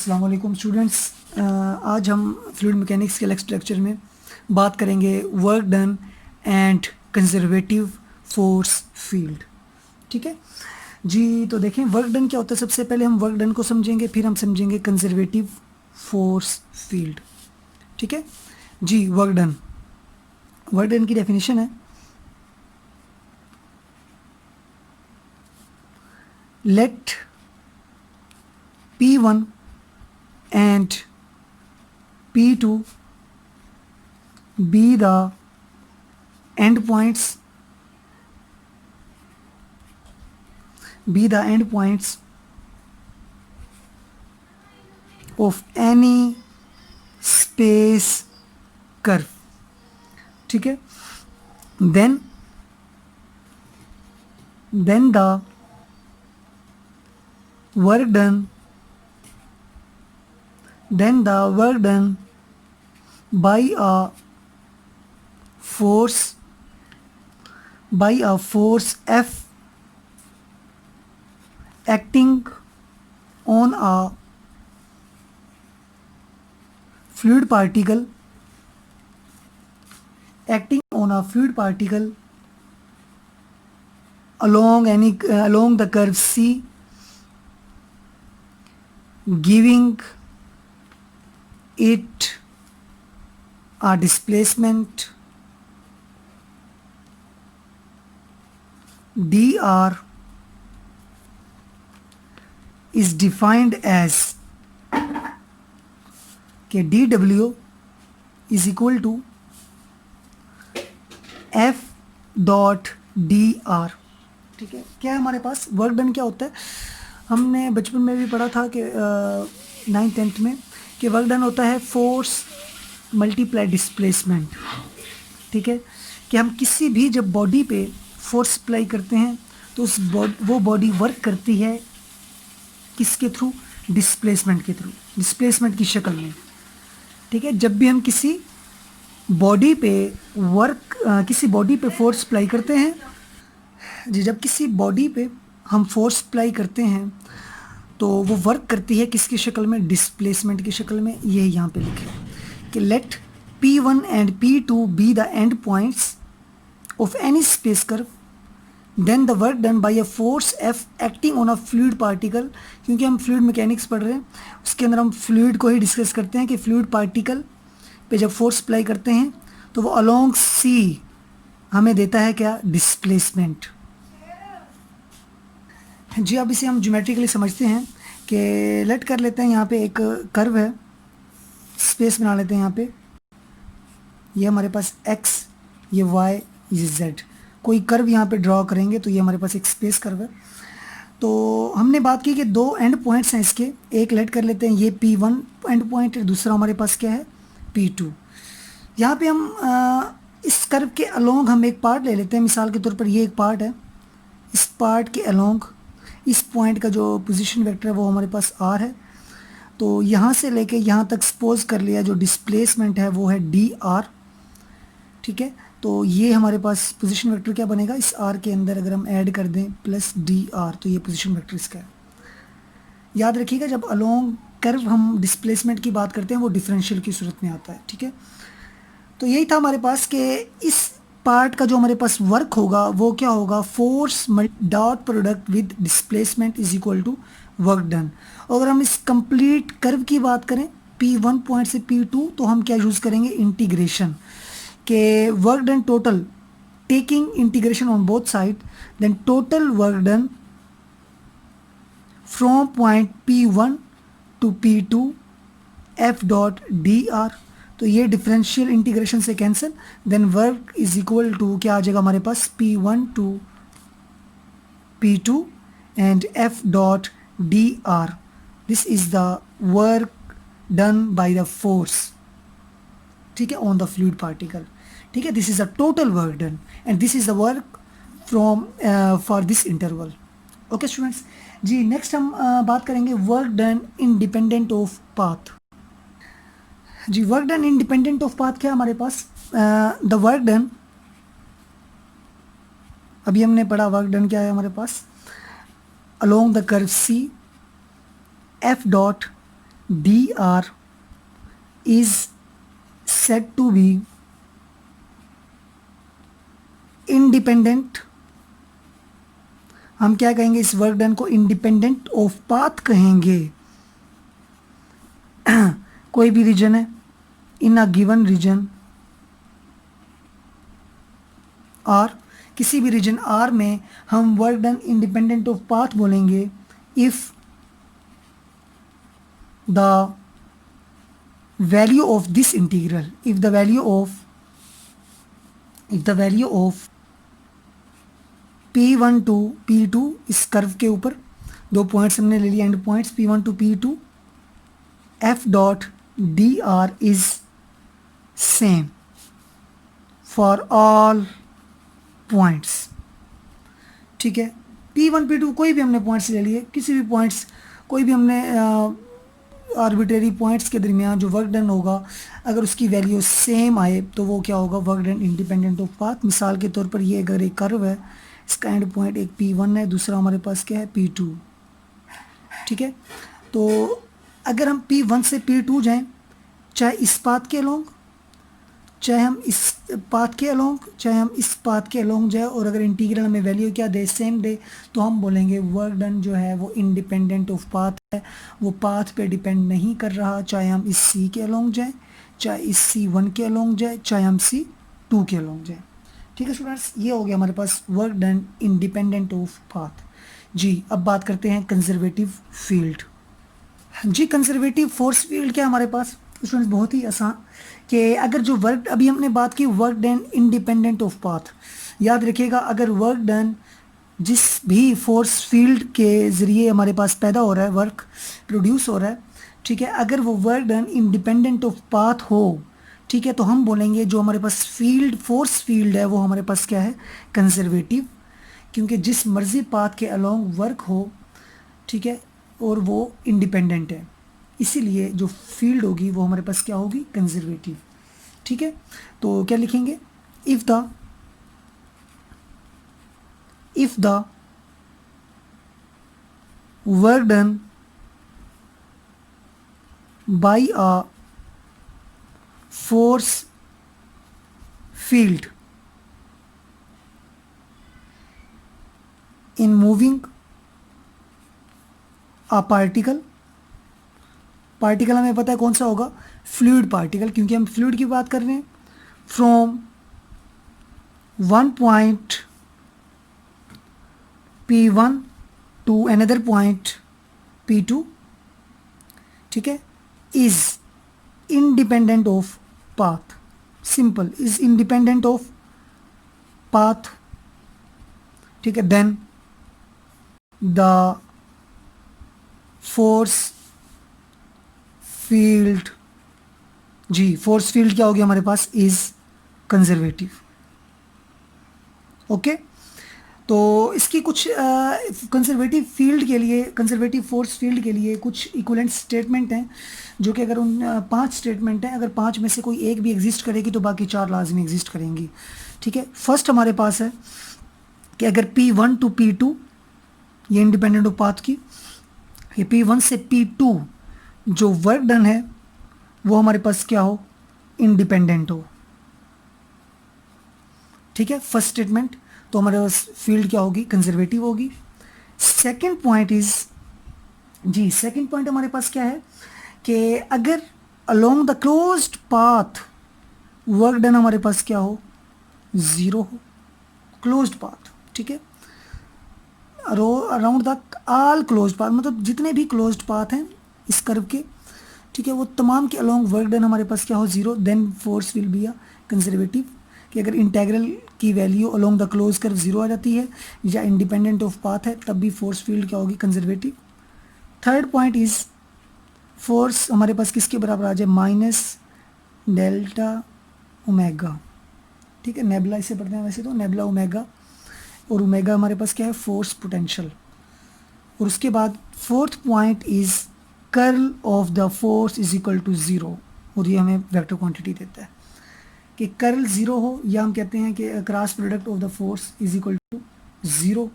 अस्सलाम वालेकुम स्टूडेंट्स। आज हम फ्लूइड मैकेनिक्स के नेक्स्ट लेक्चर में बात करेंगे work done and conservative force field. ठीक है जी। तो देखें वर्क डन क्या होता है। सबसे पहले हम वर्क डन को समझेंगे, फिर हम समझेंगे कंजर्वेटिव फोर्स फील्ड। ठीक है जी। वर्क डन की डेफिनेशन है, late P1 and P2 be the endpoints of any space curve। ठीक है। then the work done by a force F acting on a fluid particle along the curve C, giving it a displacement dr is defined as dw is equal to f dot dr। ठीक है। क्या है हमारे पास work done क्या होता है। हमने बचपन में भी पढ़ा था कि 9th-10th में कि वर्क डन होता है फोर्स मल्टीप्लाई डिस्प्लेसमेंट। ठीक है। कि हम किसी भी जब बॉडी पे फोर्स अप्लाई करते हैं तो वो बॉडी वर्क करती है किसके थ्रू, डिस्प्लेसमेंट के थ्रू, डिस्प्लेसमेंट की शक्ल में। ठीक है। जब भी हम किसी बॉडी पे फोर्स अप्लाई करते हैं जब किसी बॉडी पे हम फोर्स अप्लाई करते हैं तो वो वर्क करती है किसकी शक्ल में, डिस्प्लेसमेंट की शक्ल में। ये यहाँ पे लिखे कि let P1 and P2 be the end points of any space curve, then the work done by a force F acting on a fluid particle. क्योंकि हम फ्लूइड मैकेनिक्स पढ़ रहे हैं, उसके अंदर हम फ्लूइड को ही डिस्कस करते हैं कि फ्लूइड पार्टिकल पे जब फोर्स अप्लाई करते हैं तो वो अलोंग C हमें देता है क्या, डिस्प्लेसमेंट। जी। अब इसे हम ज्योमेट्रिकली समझते हैं कि लेट कर लेते हैं यहाँ पे एक कर्व है, स्पेस बना लेते हैं यहाँ पे। ये हमारे पास x, ये y, ये z, कोई कर्व यहाँ पे ड्रॉ करेंगे तो ये हमारे पास एक स्पेस कर्व है। तो हमने बात की कि दो एंड पॉइंट्स हैं इसके, एक लेट कर लेते हैं ये P1 एंड पॉइंट है, दूसरा हमारे पास क्या है P2। यहाँ पे हम इस कर्व के अलोंग हम एक पार्ट ले लेते हैं। मिसाल के तौर पर ये एक पार्ट है, इस पार्ट के अलोंग इस पॉइंट का जो पोजीशन वेक्टर है वो हमारे पास r है। तो यहाँ से लेके यहाँ तक सपोज कर लिया जो डिस्प्लेसमेंट है वो है dr। ठीक है। तो ये हमारे पास पोजीशन वेक्टर क्या बनेगा, इस r के अंदर अगर हम ऐड कर दें प्लस dr तो ये पोजीशन वेक्टर इसका है। याद रखिएगा जब अलोंग कर्व हम डिस्प्लेसमेंट की बात करते हैं वो डिफरेंशियल की सूरत में आता है। ठीक है। तो यही था हमारे पास कि इस पार्ट का जो हमारे पास वर्क होगा वो क्या होगा, force dot product with displacement is equal to work done. अगर हम इस कंप्लीट कर्व की बात करें P1 पॉइंट से P2 तो हम क्या यूज़ करेंगे, इंटीग्रेशन के work done total, taking integration on both side, then total work done from point P1 to P2 F dot dr। तो ये डिफरेंशियल इंटीग्रेशन से cancel, then work is equal to क्या आ जाएगा हमारे पास, P1 to P2 and F dot dr। This is the work done by the force, ठीक है, ऑन द फ्लूइड पार्टिकल। ठीक है। This is the total work done and this is the work from for this interval. Okay students जी। Next हम बात करेंगे work done independent of path. जी। Work done independent of path क्या है हमारे पास, द वर्क डन, अभी हमने पढ़ा वर्क डन क्या है हमारे पास, along the curve C F dot dr is said to be independent, हम क्या कहेंगे इस वर्क डन को, इंडिपेंडेंट ऑफ पाथ कहेंगे। कोई भी रीजन है, in a given region R, किसी भी रीजन आर में हम work done independent of path बोलेंगे if the value of this integral, if the value of P1 to P2, इस कर्व के ऊपर दो पॉइंट्स हमने ले लिए, end points P1 to P2, F dot dr is same for all points. ठीक है, P1 P2 कोई भी हमने पॉइंट्स ले लिए, किसी भी पॉइंट्स, कोई भी हमने आर्बिट्रेरी पॉइंट्स के दरमियान जो वर्क डन होगा, अगर उसकी वैल्यू सेम आए तो वो क्या होगा, work done independent of path. मिसाल के तौर पर ये अगर एक कर्व है, इसका एंड पॉइंट एक P1 है, दूसरा हमारे पास क्या है P2। ठीक है, तो अगर हम P1 से P2 जाएं, चाहे इस पाथ के अलोंग, चाहे हम इस पाथ के अलोंग, चाहे हम इस पाथ के अलोंग जाए, और अगर इंटीग्रल हमें वैल्यू क्या दे, सेम दे, तो हम बोलेंगे वर्क डन जो है वो इंडिपेंडेंट ऑफ पाथ है, वो पाथ पे डिपेंड नहीं कर रहा, चाहे हम इस C के अलोंग जाए, चाहे इस C1 के अलोंग जाए, चाहे हम C2 के अलोंग जाए। ठीक है स्टूडेंट्स, ये हो गया हमारे पास work done independent of path. जी, अब बात करते हैं कंजर्वेटिव फील्ड। जी, कंजर्वेटिव फोर्स फील्ड क्या है हमारे पास स्टूडेंट्स, बहुत ही आसान, कि अगर जो वर्क, अभी हमने बात की work done independent of path, याद रखिएगा अगर वर्क डन जिस भी फोर्स फील्ड के ज़रिए हमारे पास पैदा हो रहा है, वर्क प्रोड्यूस हो रहा है, ठीक है, अगर वो work done independent of path हो, ठीक है, तो हम बोलेंगे जो हमारे पास फील्ड, फोर्स फील्ड है, वो हमारे पास क्या है, कंजर्वेटिव, क्योंकि जिस मर्जी पाथ के अलोंग वर्क हो, ठीक है, और वो इंडिपेंडेंट है, इसीलिए जो फील्ड होगी वो हमारे पास क्या होगी, कंजर्वेटिव। ठीक है, तो क्या लिखेंगे, if the work done by a force field in moving a particle हमें पता है कौन सा होगा, फ्लूइड पार्टिकल, क्योंकि हम फ्लूइड की बात कर रहे हैं, from one point P1 to another point P2, ठीक है, is independent of path, simple, is independent of path. ठीक है, देन द फोर्स फील्ड, जी, फोर्स फील्ड क्या हो गया हमारे पास, इज कंजर्वेटिव। ओके, तो इसकी कुछ कंजर्वेटिव फील्ड के लिए, कंजर्वेटिव फोर्स फील्ड के लिए कुछ इक्विवेलेंट स्टेटमेंट हैं, जो कि अगर उन 5 स्टेटमेंट हैं, अगर 5 में से कोई एक भी एग्जिस्ट करेगी तो बाकी 4 लाजमी एग्जिस्ट करेंगी। ठीक है, फर्स्ट हमारे पास है कि अगर P1 टू P2 ये इंडिपेंडेंट ऑफ पाथ की, ये P1 से P2 जो वर्क डन है वो हमारे पास क्या हो, इंडिपेंडेंट हो। ठीक है, फर्स्ट स्टेटमेंट, तो हमारे पास फील्ड क्या होगी, कंजर्वेटिव होगी। सेकंड पॉइंट इज, जी, सेकंड पॉइंट हमारे पास क्या है कि अगर along the closed path work done हमारे पास क्या हो, ज़ीरो हो, क्लोज्ड पाथ। ठीक है, around the all closed path, मतलब जितने भी क्लोज्ड पाथ हैं इस कर्व के, ठीक है, वो तमाम के अलोंग वर्क डन हमारे पास क्या हो, zero, then force will be a conservative, कि अगर इंटेग्रल की value along the close curve zero आ जाती है या इंडिपेंडेंट ऑफ पाथ है, तब भी फोर्स फील्ड क्या होगी, conservative. Third point is force हमारे पास किसके बराबर आ जाए, माइनस डेल्टा ओमेगा। ठीक है, नेबुला इसे पढ़ते हैं वैसे तो, नेबुला ओमेगा, और ओमेगा हमारे पास क्या है, फोर्स पोटेंशियल। और उसके बाद fourth point is curl of the force is equal to zero, और ये हमें वेक्टर क्वांटिटी देता है कि कर्ल ज़ीरो हो, या हम कहते हैं कि cross product of the force is equal to zero.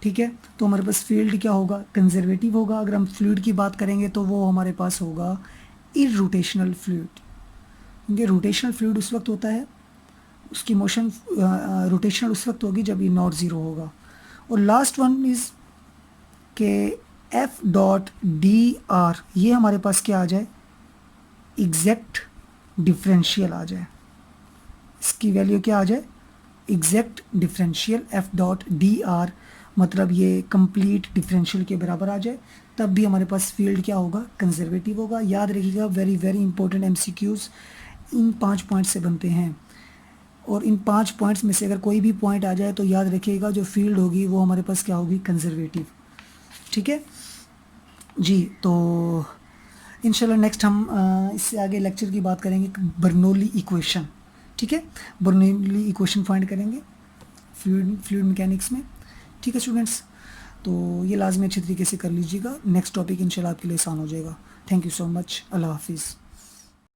ठीक है। तो हमारे पास फील्ड क्या होगा, कंजर्वेटिव होगा। अगर हम फ्लूइड की बात करेंगे तो वो हमारे पास होगा इरोटेशनल फ्लूइड, क्योंकि रोटेशनल फ्लूइड उस वक्त होता है, उसकी मोशन रोटेशनल उस वक्त होगी जब ये नॉट ज़ीरो होगा। और लास्ट वन इज़ के एफ डॉट डी आर, ये हमारे पास क्या आ जाए, एग्जैक्ट डिफरेंशियल आ जाए। इसकी वैल्यू क्या आ जाए, exact differential F dot D R, मतलब ये कंप्लीट डिफरेंशियल के बराबर आ जाए, तब भी हमारे पास फील्ड क्या होगा, कंजर्वेटिव होगा। याद रखिएगा, वेरी वेरी इंपॉर्टेंट एमसीक्यूज इन 5 पॉइंट्स से बनते हैं, और इन 5 पॉइंट्स में से अगर कोई भी पॉइंट आ जाए तो याद रखिएगा जो फील्ड होगी वो हमारे पास क्या होगी, कंजर्वेटिव। ठीक है जी। तो इंशाल्लाह नेक्स्ट हम इससे आगे लेक्चर की बात करेंगे बर्नौली इक्वेशन। ठीक है, बर्नौली इक्वेशन फाइंड करेंगे फ्लूइड मैकेनिक्स में। ठीक है स्टूडेंट्स, तो ये लाजमी अच्छे तरीके से कर लीजिएगा। नेक्स्ट टॉपिक इंशाल्लाह आपके लिए आसान हो जाएगा। थैंक यू सो मच, अल्लाह हाफिज़।